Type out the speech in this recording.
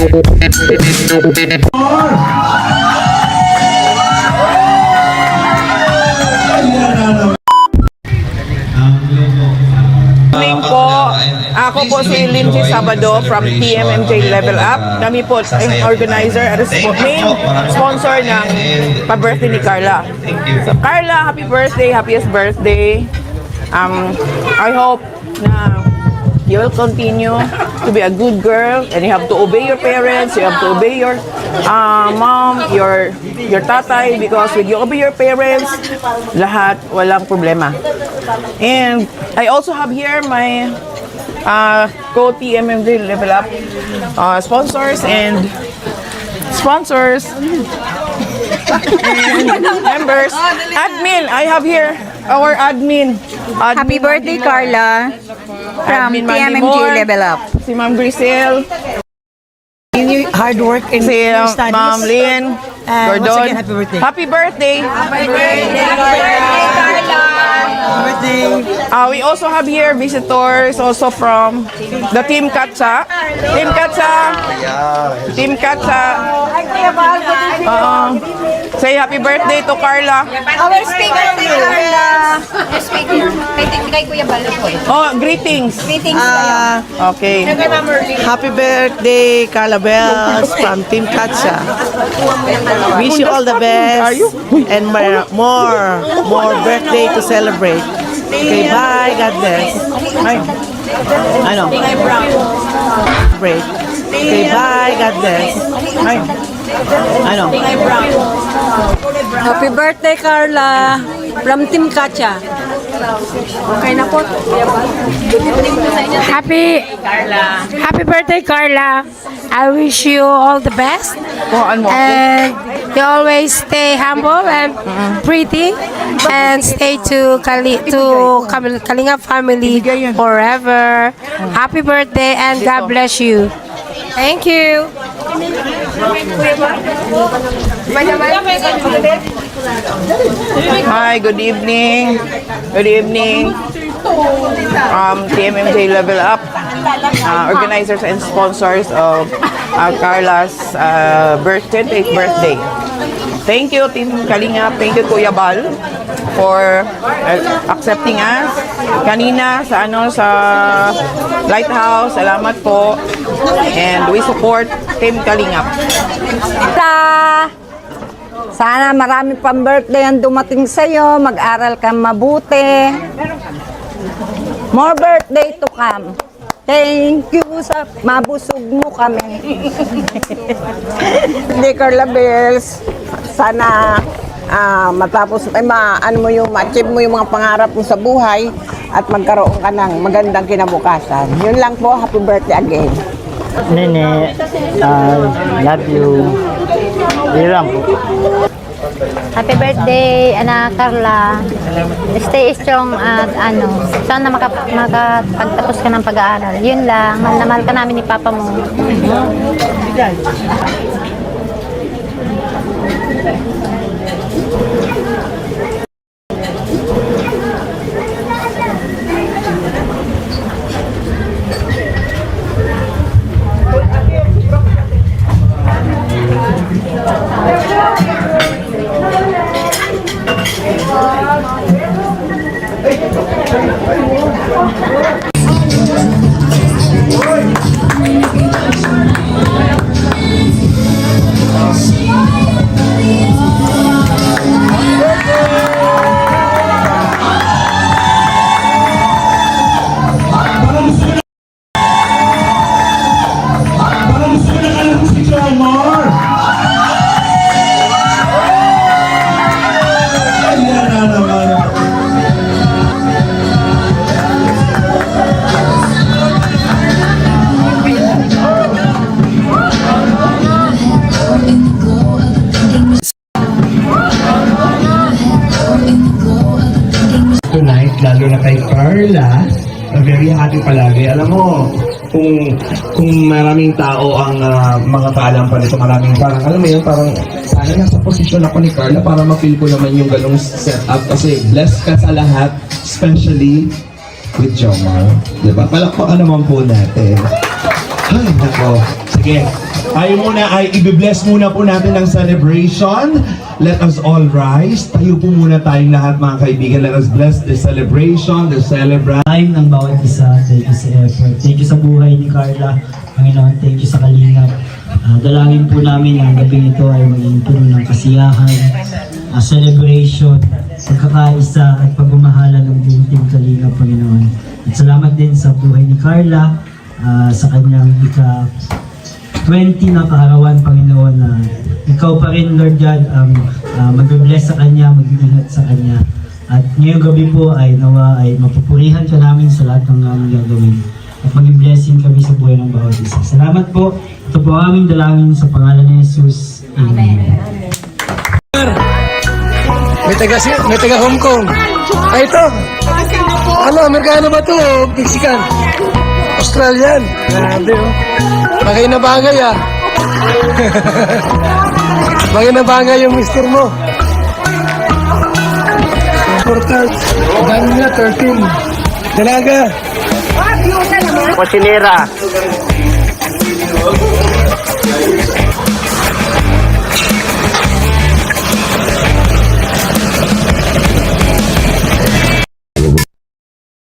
Ako po si Lindsay Sabado from TMMJ Level Up. Kami po ang organizer at main sponsor ng pa-birthday ni Carla. So Carla, happy birthday, happiest birthday. I hope na you will continue to be a good girl and you have to obey your parents, you have to obey your mom, your tatay, because when you obey your parents, lahat walang problema. And I also have here my co-TMMJ Level Up sponsors and members. Admin, I have here our admin. Happy birthday, Carla, from Admin TMMJ Level Up. Si Ma'am Grisel, Hard work and si your studies. Ma'am Lynn, Once Gordon. again, happy birthday. Happy birthday. Happy birthday. We also have here visitors also from the Team Katsa. Team Katsa. Say happy birthday to Carla. Our speaker, Carla. Speaker. Kay Kuya Balo po. Oh, greetings. Greetings Okay. Happy birthday, Carla Bells from Team Katsa. Wish you all the best and more birthday to celebrate. Okay, bye. God bless. Bye. Ano? Break. Okay, bye. God bless. Bye. Ano? Happy birthday, Carla, from Team Katsa. Okay na po. Happy birthday, Carla. I wish you all the best. And you always stay humble and pretty and stay to Kalinga family forever. Happy birthday and God bless you. Thank you. Hi, good evening. Good evening. TMMJ Level Up, organizers and sponsors of Carla's 28th birthday. Thank you, Team Kalinga. Thank you, Kuya Bal, for accepting us. Kanina sa Lighthouse, salamat po. And we support Team Kalinga. Sana marami pang birthday ang dumating sa'yo. Mag-aral ka mabuti. More birthday to come. Thank you sa mabusog mo kami. Hindi, Carla Bells. Sana matapos, ma-achieve mo yung mga pangarap mo sa buhay at magkaroon ka ng magandang kinabukasan. Yun lang po. Happy birthday again. Nene, love you. Yun lang po. Happy birthday, Ana Carla. Stay strong at sana makapagtapos ka ng pag-aaral. Yun lang, mahal na mahal ka namin ni Papa mo. Tonight, lalo na kay Carla, very happy palagi. Alam mo, kung maraming tao ang mga kaalam pa nito, maraming parang, alam mo yun, parang sana nasa posisyon ako ni Carla para ma-feel ko naman yung ganong setup kasi blessed ka sa lahat, especially with Jomar. Diba? Palakpakan naman po natin. Ay, nako. Sige. Tayo muna ay i-bless muna po natin ang celebration. Let us all rise. Tayo po muna tayong lahat mga kaibigan. Let us bless the celebration, the celebrant. Time ng bawat isa. Thank you sa effort. Thank you sa buhay ni Carla. Panginoon, thank you sa kalingap. Dalangin po namin ang gabing ito ay maging puno ng kasiyahan, celebration, pagkakaisa at pagmamahala ng buong team Kalingap, Panginoon. At salamat din sa buhay ni Carla, sa kanyang ika-20 na kaarawan, Panginoon, na ikaw pa rin, Lord God, ang mag-bless sa kanya, mag-ingat sa kanya. At ngayong gabi po ay nawa ay mapupurihan ka namin sa lahat ng aming gagawin. At maging blessing kami sa buhay ng bawat isa. Salamat po. Ito po ang aming dalangin sa pangalan ni Jesus. Amen. May taga Hong Kong. Ay, ito. Ano, Amerikano ba to? Mexican? Australian? Grabe, oh. Bagay na bagay, ah. Bagay na bagay yung mister mo. Important. Dami na, 13. Dalaga. Cocinera.